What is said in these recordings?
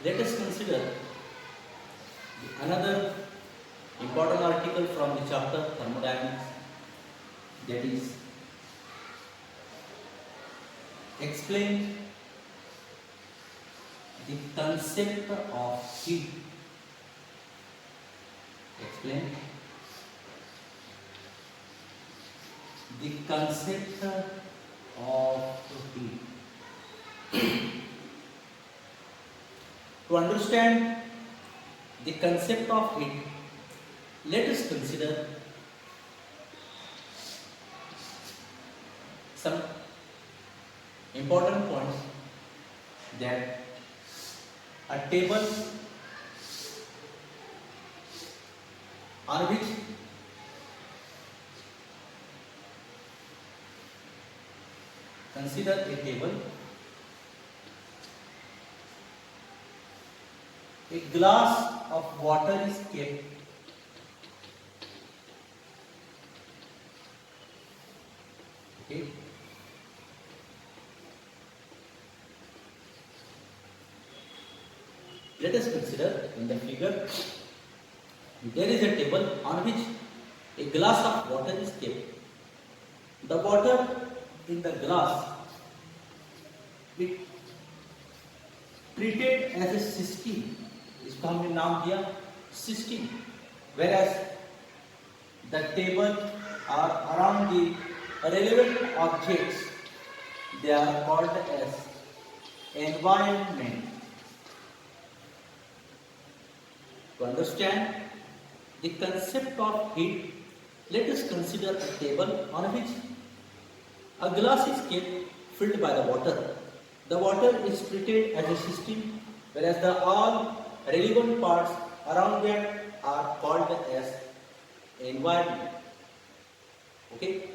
Let us consider another important article from the chapter thermodynamics, that is explain the concept of heat. Explain the concept of heat. To understand the concept of heat, let us consider some important points, that a table on which consider a table, a glass of water is kept, okay, let us consider in the figure, there is a table on which a glass of water is kept. The water in the glass, it treated as a system, इसको हमने नाम दिया system, whereas the table or around the relevant objects, they are called as environment. To understand the concept of heat, let us consider a table on which a glass is kept filled by the water. The water is treated as a system, whereas the all relevant parts around that are called as environment. Okay?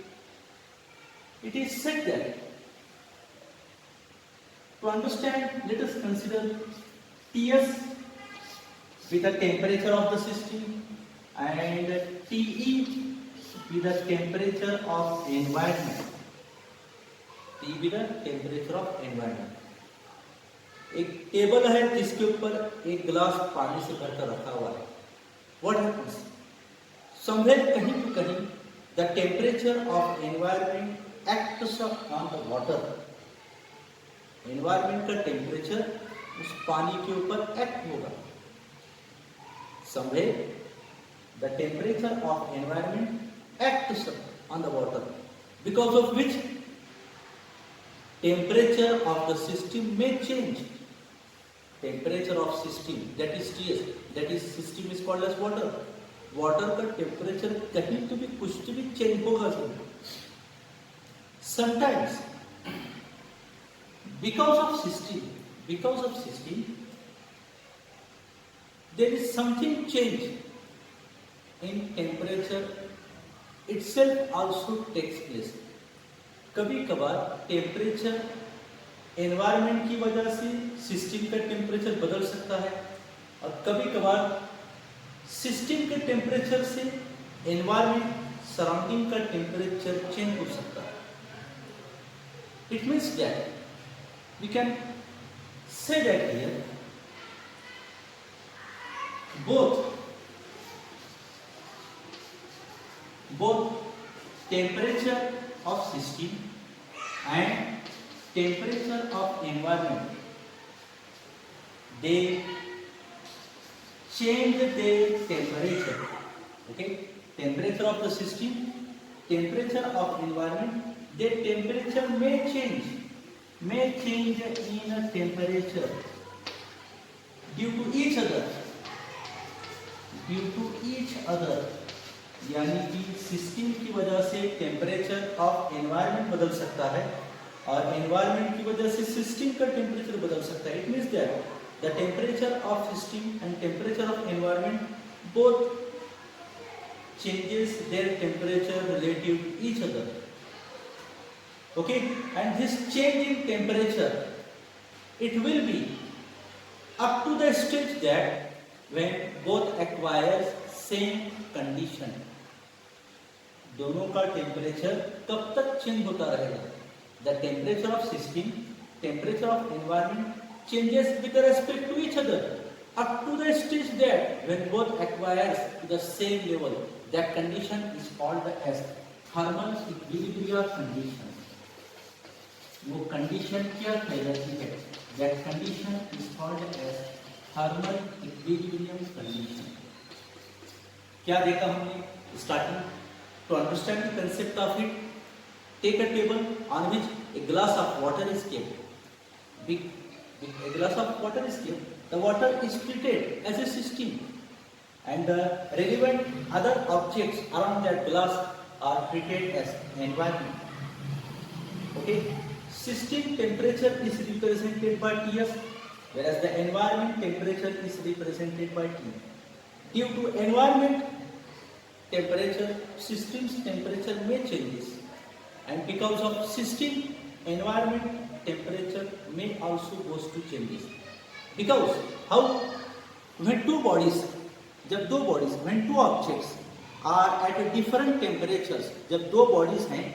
It is said that to understand, let us consider Ts with the temperature of the system and Te with the temperature of environment. T with the temperature of environment. एक table है जिसके ऊपर एक गिलास पानी से भरकर रखा हुआ है. What happens? Somewhere कहीं to कहीं the temperature of environment acts on the water. Environment का temperature उस पानी के ऊपर act होगा. Somewhere the temperature of environment acts on the water, because of which temperature of the system may change. Temperature of system, that is Ts, that is system is called as water. Water का temperature कहीं तो भी कुछ तो भी change होगा. Sometimes because of system there is something change in temperature itself also takes place. कभी कभार टेम्परेचर एनवायरनमेंट की वजह से सिस्टम का टेम्परेचर बदल सकता है, और कभी कभार सिस्टम के टेम्परेचर से एनवायरनमेंट सराउंडिंग का टेम्परेचर चेंज हो सकता है. It means that we can say that here both temperature of system and temperature of environment, they change their temperature. Okay, temperature of the system, temperature of environment, their temperature may change in a temperature due to each other. यानी कि system की वजह से temperature of environment बदल सकता है, और environment की वजह से सिस्टम का टेम्परेचर बदल सकता है. It means that the temperature of system and temperature of environment both changes their temperature relative to each other. Okay, and this change in temperature, it will be up to the stage that when both acquires same condition. दोनों का temperature कब तक change होता रहेगा? The temperature of system, temperature of environment changes with respect to each other up to the stage that when both acquires to the same level, that condition is called as thermal equilibrium condition. वो condition क्या कहलाती है? That condition is called as thermal equilibrium condition. क्या देखा हमने starting? To understand the concept of it, take a table on which a glass of water is kept. A glass of water is kept. The water is treated as a system, and the relevant other objects around that glass are treated as environment. Okay. System temperature is represented by Ts, whereas the environment temperature is represented by T. Due to environment temperature, system's temperature may changes, and because of system environment temperature may also goes to changes. Because how? When two objects are at a different temperatures, जब दो bodies हैं,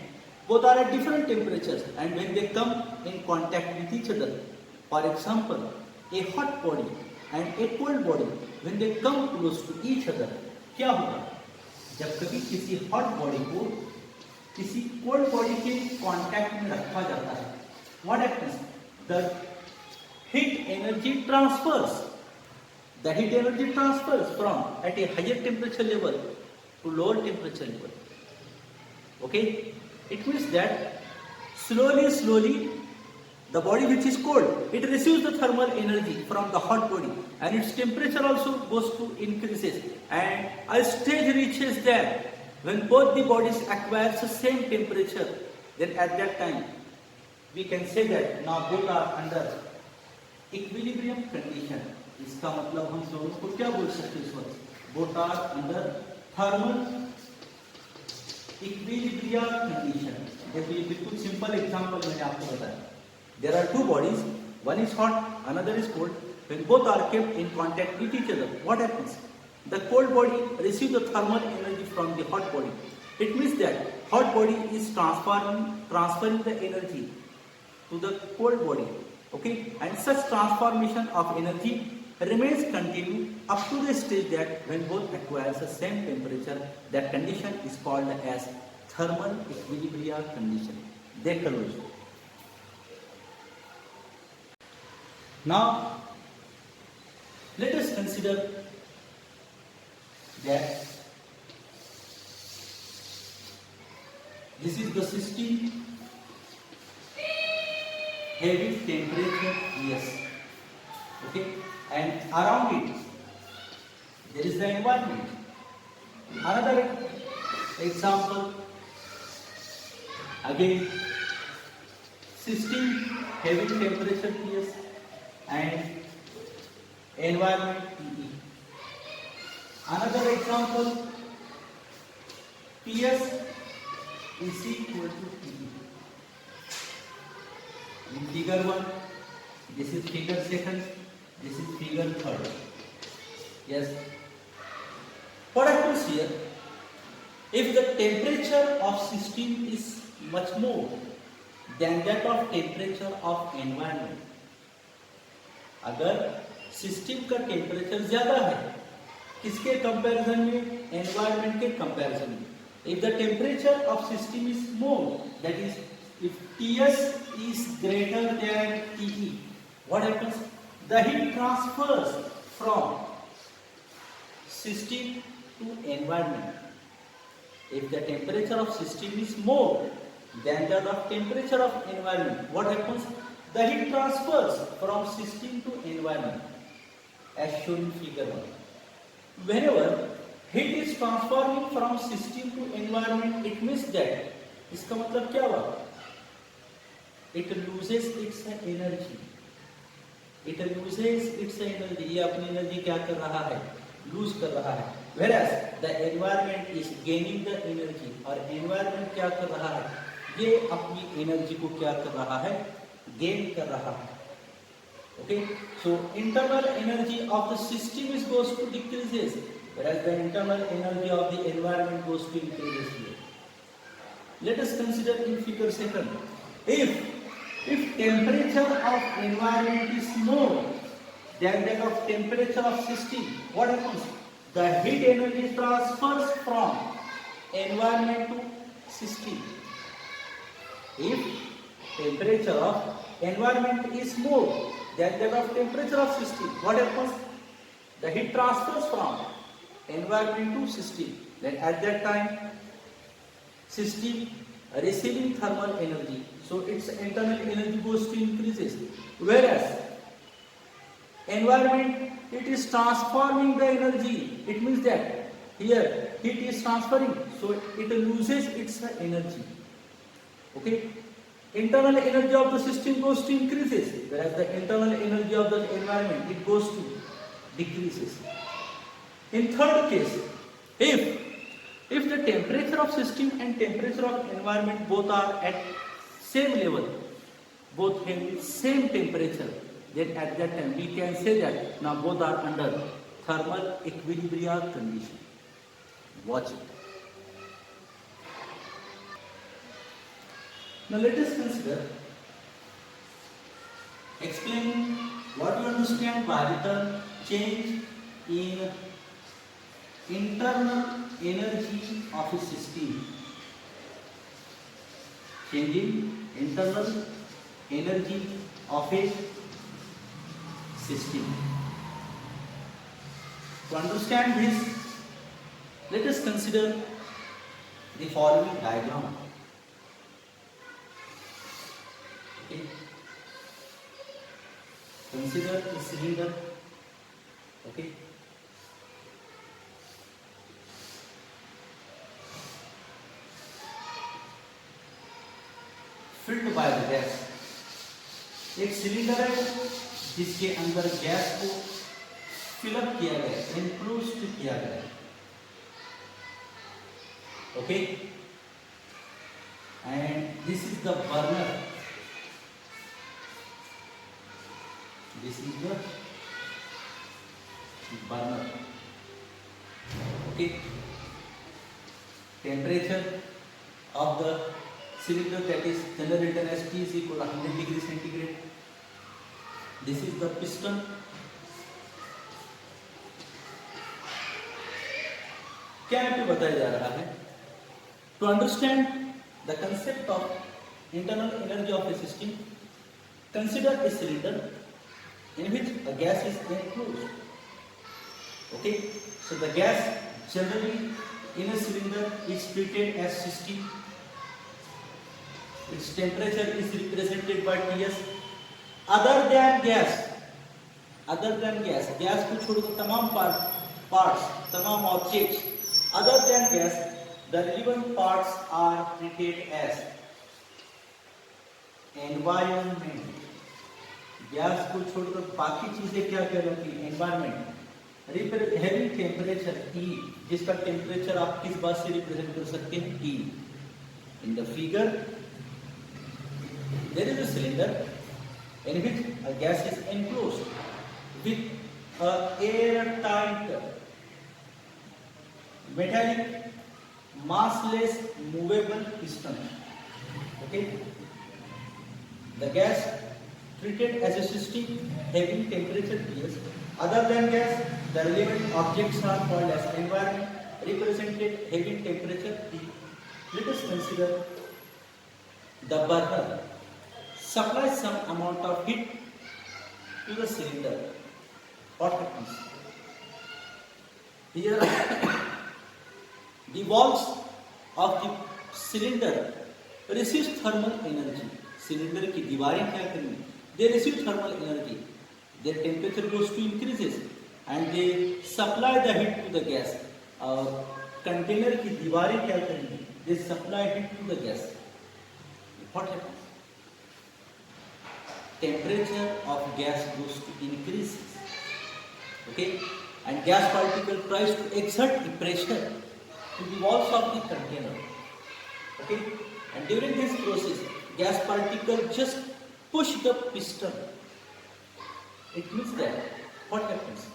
both are at different temperatures, and when they come in contact with each other, for example, a hot body and a cold body, when they come close to each other, क्या होगा? जब कभी किसी hot body को किसी cold body के contact में रखा जाता है, what happens? The heat energy transfers. The heat energy transfers from at a higher temperature level to lower temperature level. Okay? It means that slowly the body which is cold, it receives the thermal energy from the hot body, and its temperature also goes to increases, and a stage reaches there when both the bodies acquires the same temperature. Then at that time we can say that now both are under equilibrium condition. इसका मतलब हम दोनों को क्या बोल सकते हैं इस वक्त? Both are under thermal equilibrium condition. देखिए बिल्कुल सिंपल एग्जांपल मैंने आपको बताया. There are two bodies, one is hot, another is cold. When both are kept in contact with each other, what happens? The cold body receives the thermal energy from the hot body. It means that hot body is transferring the energy to the cold body. Okay, and such transformation of energy remains continued up to the stage that when both acquires the same temperature, that condition is called as thermal equilibrium condition. देख लो इसको. Now let us consider that this is the system having temperature Ts. Okay, and around it there is the environment. Another example, again system having temperature Ts and environment Te. Another example, Ts is equal to Te. In figure 1, this is figure 2nd, this is figure 3rd. Yes. What happens here? If the temperature of system is much more than that of temperature of environment, अगर system का temperature ज्यादा है किसके comparison में? Environment के comparison में. If the temperature of system is more, that is if Ts is greater than Te, what happens? The heat transfers from system to environment. If the temperature of system is more than that of temperature of environment, what happens? The heat transfers from system to environment, as shown in figure 1. Whenever heat is transforming from system to environment, it means that, इसका मतलब क्या हुआ? It loses its energy. It loses its energy. ये अपनी energy क्या कर रहा है? लूज कर रहा है. Whereas the environment is gaining the energy. और environment क्या कर रहा है? ये अपनी एनर्जी को क्या कर रहा है? गेन कर रहा है. Okay, so internal energy of the system is goes to decreases, whereas the internal energy of the environment goes to increases here. Let us consider in figure 2nd. If If temperature of environment is more than that of temperature of system, what happens? The heat energy transfers from environment to system. If temperature of environment is more than that of temperature of system, what happens? The heat transfers from environment to system. Then at that time, system receiving thermal energy, so its internal energy goes to increases. Whereas environment, it is transforming the energy. It means that here heat is transferring, so it loses its energy. Okay. Internal energy of the system goes to increases, whereas the internal energy of the environment, it goes to decreases. In third case, if the temperature of system and temperature of environment both are at same level, both have same temperature, then at that time we can say that now both are under thermal equilibrium condition. Watch it. Now let us consider explaining what you understand by the change in internal energy of a system. Change in internal energy of a system. To understand this, let us consider the following diagram. Okay. Consider a cylinder. Okay. Filled by the gas. एक cylinder है जिसके अंदर gas को fill up किया गया, enclosed किया गया. Okay. And this is the burner. This is the burner. Okay. Temperature of the cylinder, that is generally written as T is equal to 100 degrees centigrade. This is the piston. क्या यहाँ पे बताया जा रहा है? To understand the concept of internal energy of a system, consider a cylinder in which a gas is enclosed. Okay, so the gas generally in a cylinder is treated as system. Its temperature is represented by Ts. Other than gas, gas को छोड़कर तमाम parts, तमाम objects, other than gas, the relevant parts are treated as environment. गैस को छोड़कर बाकी चीजें क्या कहलाती है? एनवायरमेंट. हैविंग टेम्परेचर E, जिसका टेम्परेचर आप किस बात से रिप्रेजेंट कर सकते हैं? E. In the figure there is a cylinder in which a gas is enclosed with a airtight metallic massless movable piston. Okay, the gas treated as a system having temperature Ts. Other than gas, the relevant objects are called as environment, represented having temperature T. Let us consider the burner supplies some amount of heat to the cylinder. What happens? Here, the walls of the cylinder receives thermal energy. Cylinder की दीवारें क्या करेंगी? They receive thermal energy. Their temperature goes to increases and they supply the heat to the gas. और container की दीवारें क्या करेंगी? They supply heat to the gas. What happens? Temperature of gas goes to increases. Okay, and gas particle tries to exert the pressure to the walls of the container. Okay, and during this process, gas particle just push the piston. It means that what happens?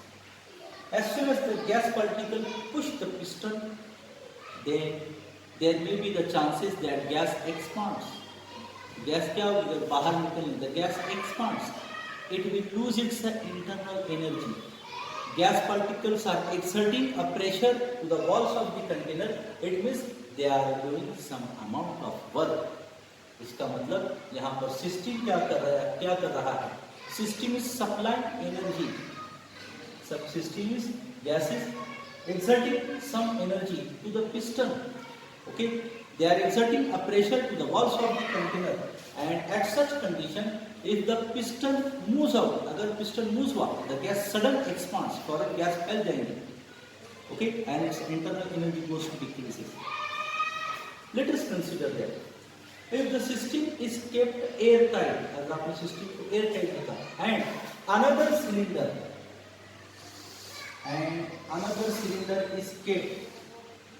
As soon as the gas particle push the piston, then there may be the chances that gas expands. Gas क्या होगी, जब बाहर निकलने the gas expands, it will lose its internal energy. Gas particles are exerting a pressure to the walls of the container. It means they are doing some amount of work. इसका मतलब यहाँ पर system क्या कर रहा है, system is supplying energy, सब system is gas is exerting some energy to the piston. Okay, they are exerting a pressure to the walls of the container, and at such condition, if the piston moves out, अगर piston moves out, the gas sudden expands, फौरन gas फैल जाएंगे. Okay, and its internal energy goes to decreases. Let us consider that if the system is kept airtight, अगर आपने system को airtight रखा, and another cylinder is kept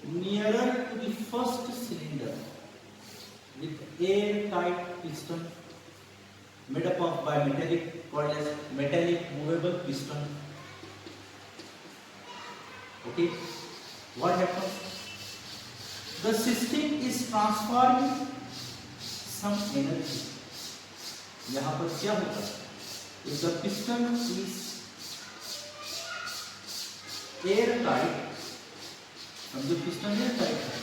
nearer to the first cylinder with airtight piston made up of bimetallic, called as metallic movable piston. Okay, what happens? The system is transforming some energy. यहाँ पर क्या होगा? If the piston is airtight, समझो piston airtight है,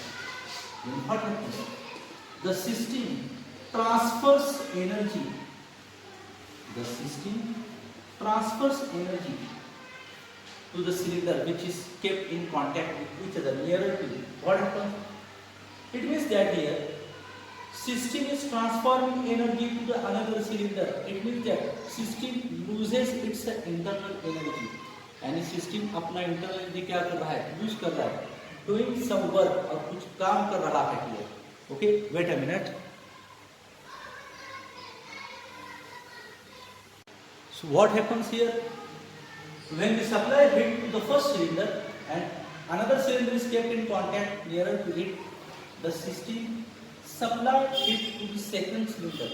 then what happens? The system transfers energy. The system transfers energy to the cylinder which is kept in contact with each other, nearer to it. What happens? It means that here system is transforming energy to the another cylinder. It means that system loses its internal energy. यानी system अपना internal energy क्या कर रहा है, use कर रहा है, doing some work, और कुछ काम कर रहा है here. Okay, wait a minute. So what happens here? When we supply heat to the first cylinder and another cylinder is kept in contact nearer to it, the system supplies heat to the second cylinder.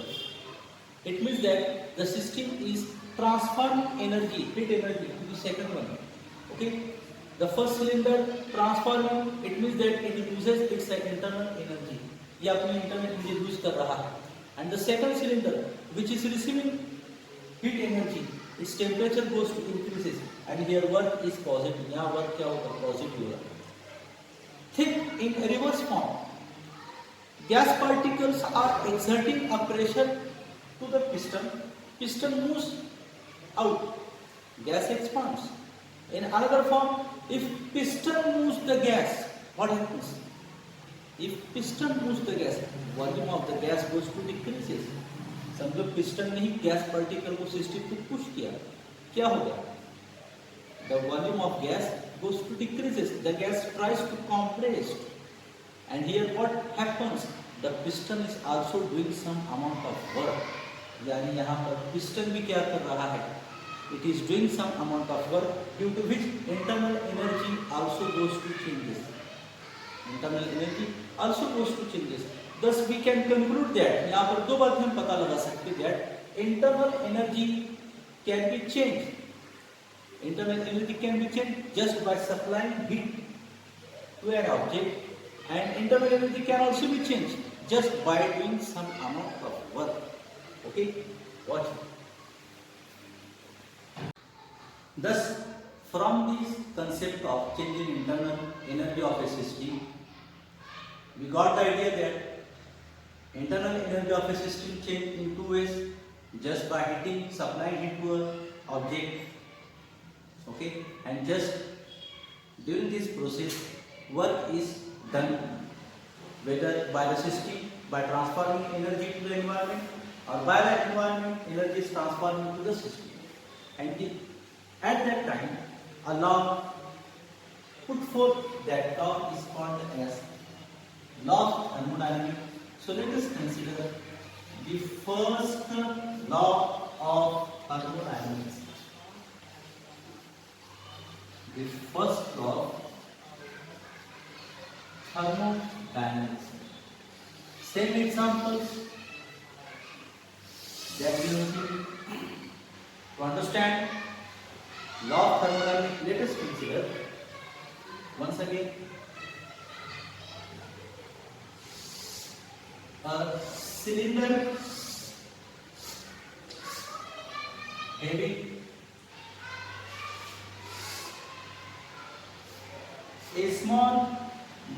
It means that the system is transferring energy, heat energy to the second one. Okay, the first cylinder transforming, it means that it loses its internal energy. ये अपनी internal energy lose कर रहा है. And the second cylinder, which is receiving heat energy, its temperature goes to increases, and here work is positive. यहाँ work क्या होगा, positive होगा. Think in a reverse form. Gas particles are exerting a pressure to the piston. Piston moves out. Gas expands. In another form, if piston moves the gas, what happens? If piston moves the gas, volume of the gas goes to decreases. समझो piston ने ही gas particle को system को push किया, क्या होगा? The volume of gas goes to decreases. The gas tries to compress, and here what happens? The piston is also doing some amount of work. यानी यहाँ पर पिस्टन भी क्या कर रहा है? It is doing some amount of work, due to which internal energy also goes to changes. Internal energy also goes to changes. Thus we can conclude that, यहाँ पर दो बात हम पता लगा सकते हैं that internal energy can be changed. Internal energy can be changed just by supplying heat to an object, and internal energy can also be changed just by doing some amount of work. Okay, watch. Thus, from this concept of changing internal energy of a system, we got the idea that internal energy of a system change in two ways, just by heating, supplying heat to an object. Okay, and just during this process, work is done, whether by the system by transferring energy to the environment, or by the environment energy is transformed to the system. And at that time, a law put forth. That law is called as law of thermodynamics. So let us consider the first law of thermodynamics. The first law of thermodynamics. Same examples that we will see. To understand law of thermodynamics, let us consider once again a cylinder having a small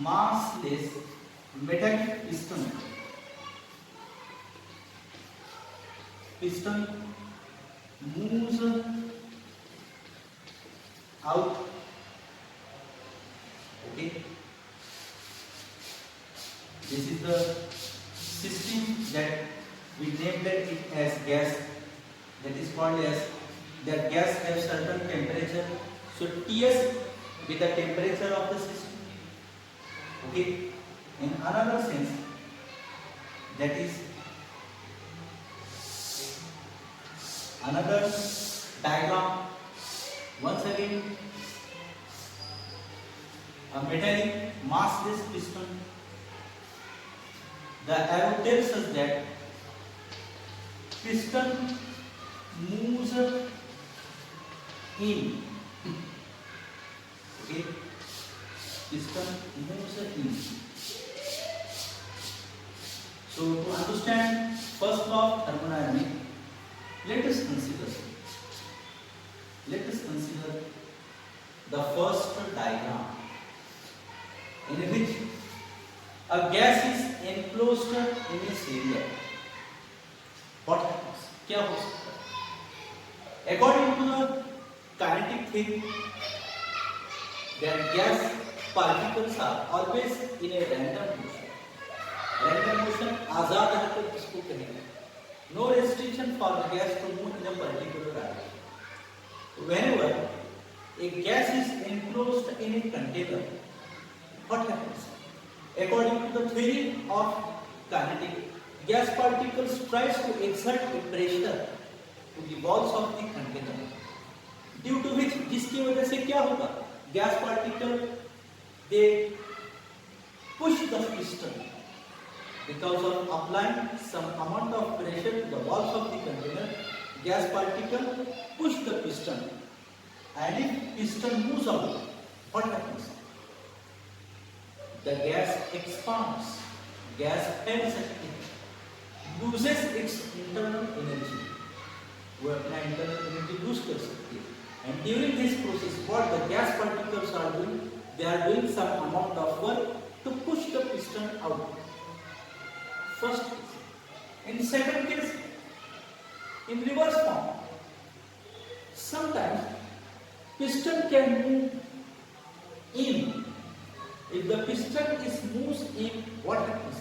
massless metallic piston. Piston moves out. Okay. This is the system that we named it as gas. That is called as that gas has certain temperature. So Ts with the temperature of the system. Okay. In another sense, that is another diagram. Once again, a metallic massless piston. The arrow tells us that piston moves in. Okay, piston moves in. So to understand first law of thermodynamics, let us consider the first diagram in which a gas is enclosed in its area. What happens? क्या हो सकता है? According to the kinetic theory, that gas particles are always in a random motion. Random motion आजाद हरकत किसको कहेंगे? No restriction for the gas to move in a particular direction. Whenever a gas is enclosed in a container, what happens? According to the theory of kinetic, gas particles tries to exert a pressure to the walls of the container, due to which जिसकी वजह से क्या होगा? Gas particle they push the piston because of applying some amount of pressure to the walls of the container. Gas particle push the piston, and if piston moves out, what happens? The gas expands. Gas heads loses its internal energy. वो अपना internal energy lose कर सकती है. And during this process, what the gas particles are doing? They are doing some amount of work to push the piston out. First case. In second case, in reverse form, sometimes piston can move in. If the piston is moves in, what happens?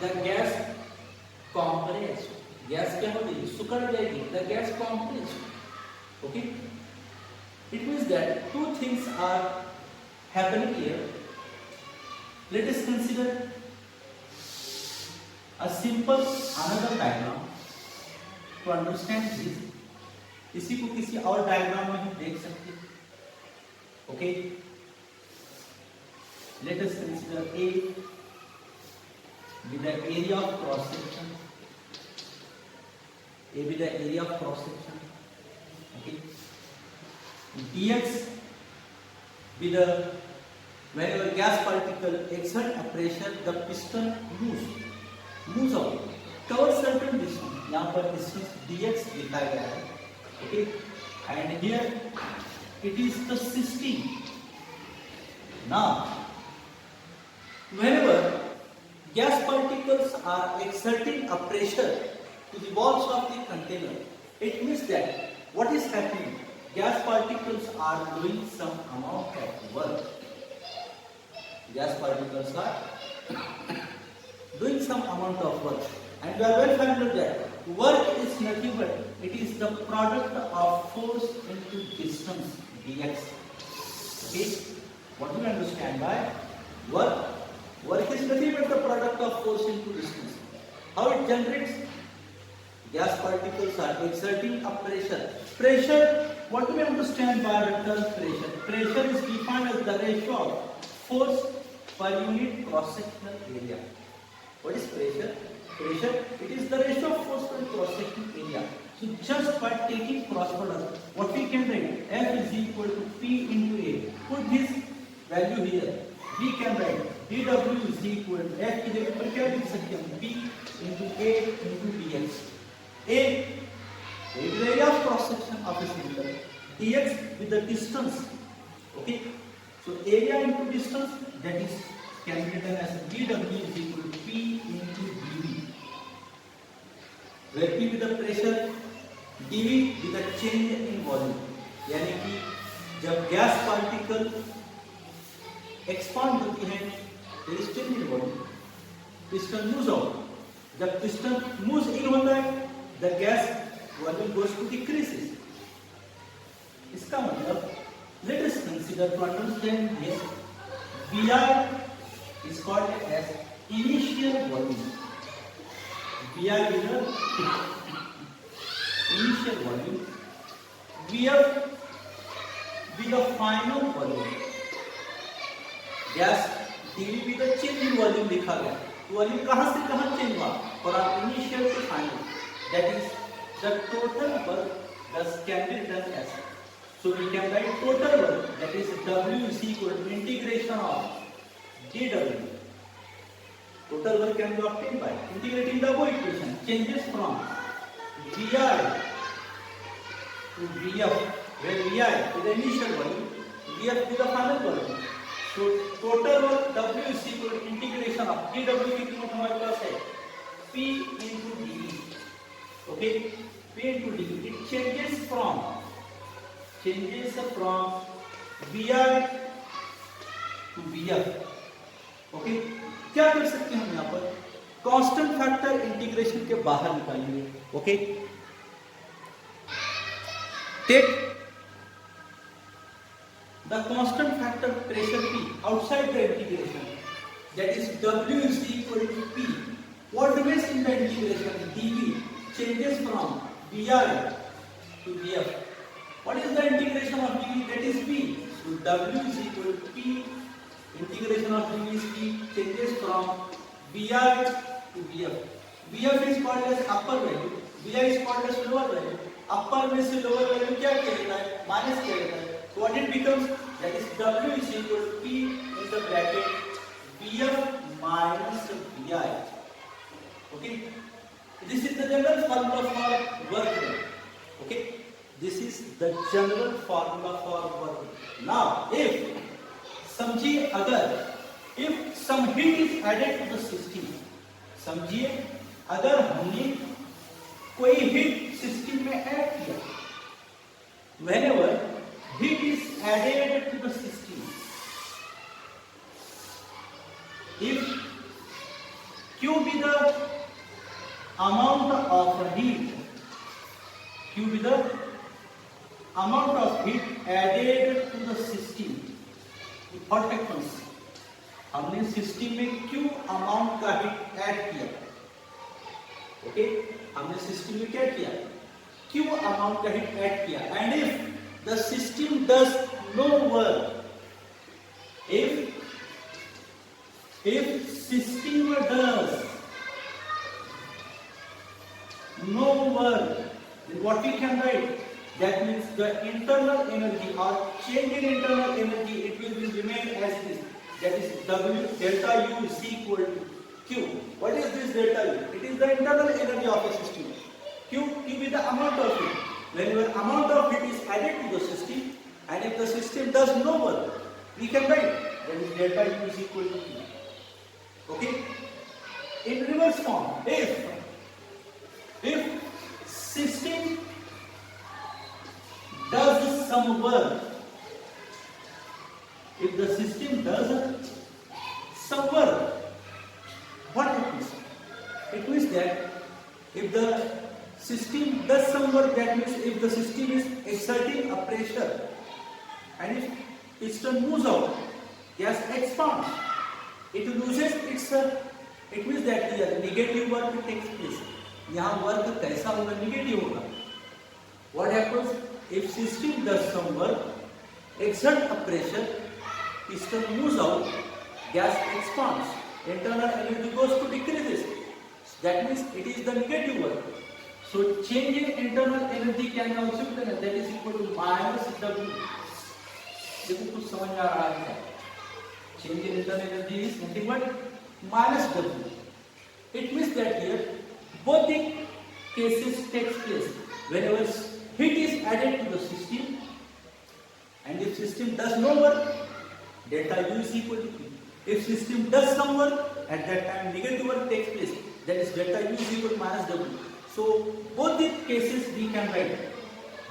The gas compressed. Gas क्या होगी? सुकड़ जाएगी. The gas compressed. Okay. It means that two things are happening here. Let us consider a simple another diagram to understand this. इसी को किसी और diagram में हम देख सकते हैं. Okay. Let us consider A with the area of cross section. A with the area of cross section. Okay. Dx with the whenever gas particle exert a pressure, the piston moves out. Cover certain distance. यहाँ पर distance dx दिखाया गया है. Okay. And here it is the system. Now, whenever gas particles are exerting a pressure to the walls of the container, it means that what is happening? Gas particles are doing some amount of work. Gas particles are doing some amount of work. And we are well familiar that work is nothing but it is the product of force into distance dx. Okay? What do you understand by work? Work is nothing but the product of force into distance. How it generates? Gas particles are exerting a pressure. Pressure, what do we understand by the term pressure? Pressure is defined as the ratio of force per unit cross-sectional area. What is pressure? Pressure, it is the ratio of force per cross-sectional area. So just by taking cross product, what we can write? F is equal to P into A. Put this value here. We can write dW is equal to F की जगह पर क्या लिख सकते हैं? P into A into dx. A is the area of cross dx with the distance. Okay, so area into distance, that is can be written as dw is equal to p into dv, where p with the pressure, dv with the change in volume. यानी कि जब gas particle expand होती है there is change in volume, piston moves out. जब piston moves in होता है the gas volume goes to decreases. इसका मतलब let us consider to understand this, VR is called as initial volume. VR is the initial volume. VR with the final volume. Gas dV with the change in volume लिखा गया. Volume कहाँ से कहाँ change हुआ और initial से final, that is the total work thus can be done as. So we can write total work, that is W is equal to integration of dW. Total work can be obtained by integrating the above equation, changes from Vi to Vf, where Vi is the initial volume, Vf is the final volume. So total work W is equal to integration of dW की कीमत हमारे पास है P into dV. Okay, P into dV. It changes from Vi to Vf. Okay, क्या कर सकते हैं हम यहाँ पर कांस्टेंट फैक्टर इंटीग्रेशन के बाहर निकालेंगे. Okay, take the constant factor pressure P outside the integration, that is W is equal to P. What remains in the integration? dV changes from Vi to Vf. What is the integration of dV? That is P. So W is equal to P. Integration of dV is P, changes from Vi to Vf. Vf is called as upper value, Vi is called as lower value. Upper में से lower value क्या किया जाता है? Minus किया जाता है. So what it becomes? That is W is equal to P in the bracket Vf minus Vi. Okay, this is the general formula for work done. Okay, this is the general formula for work. Now if समझिए अगर if some heat is added to the system, समझिए अगर हमने कोई heat system में add किया, whenever heat is added to the system, if Q be the amount of heat, Q be the amount of heat added to the system, what happens? हमने system में Q amount का heat add किया. Okay, हमने system में क्या किया? Q amount का heat add किया. And if the system does no work, if system does no work, then what we can write? That means the internal energy or change in internal energy, it will remain as it is. That is W delta U is equal to Q. What is this delta U? It is the internal energy of a system. Q is the amount of heat. Whenever amount of heat is added to the system, and if the system does no work, we can write that is delta U is equal to Q. Okay? In reverse form, if system does some work, if the system does some work, what happens? It means that if the system does some work, that means if the system is exerting a pressure and if piston moves out, gas expands, it loses its, it means that here negative work takes place. यहाँ work कैसा होगा? Negative होगा. What happens? If system does some work, exert a pressure, piston moves out, gas expands, internal energy goes to decreases. That means it is the negative work. So change in internal energy can also be done, that is equal to minus W. देखो कुछ समझ में आ रहा है? Change in internal energy is nothing but minus W. It means that here both the cases takes place. Whenever heat is added to the system system does no work, delta U is equal to Q. If system does some work, at that time negative work takes place. That is delta U is equal to minus W. So both the cases we can write.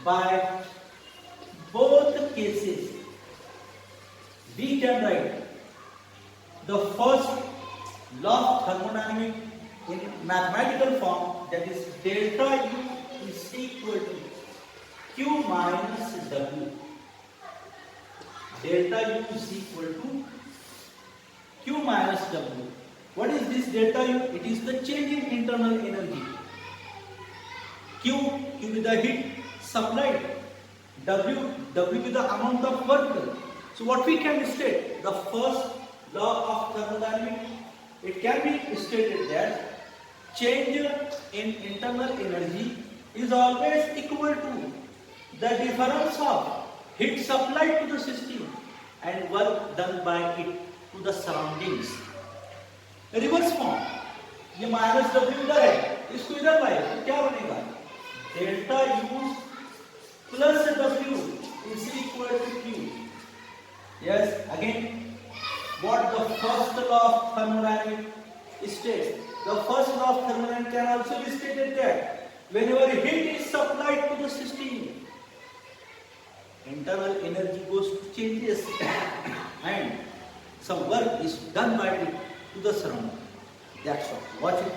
By both cases we can write the first law of thermodynamics in mathematical form, that is delta U is equal to Q minus W. Delta U is equal to Q minus W. What is this delta U? It is the change in internal energy. Q is the heat supplied. W is the amount of work done. So what we can state? The first law of thermodynamics, it can be stated that change in internal energy is always equal to the difference of heat supplied to the system and work done by it to the surroundings. Reverse form, ये minus W इधर है, इसको इधर लाए तो क्या बनेगा? Delta U plus W is equal to Q. Yes, again, what the first law of thermodynamics states? The first law of thermodynamics can also be stated that whenever heat is supplied to the system, internal energy goes to changes and some work is done by it to the surrounding. That's all. Watch it.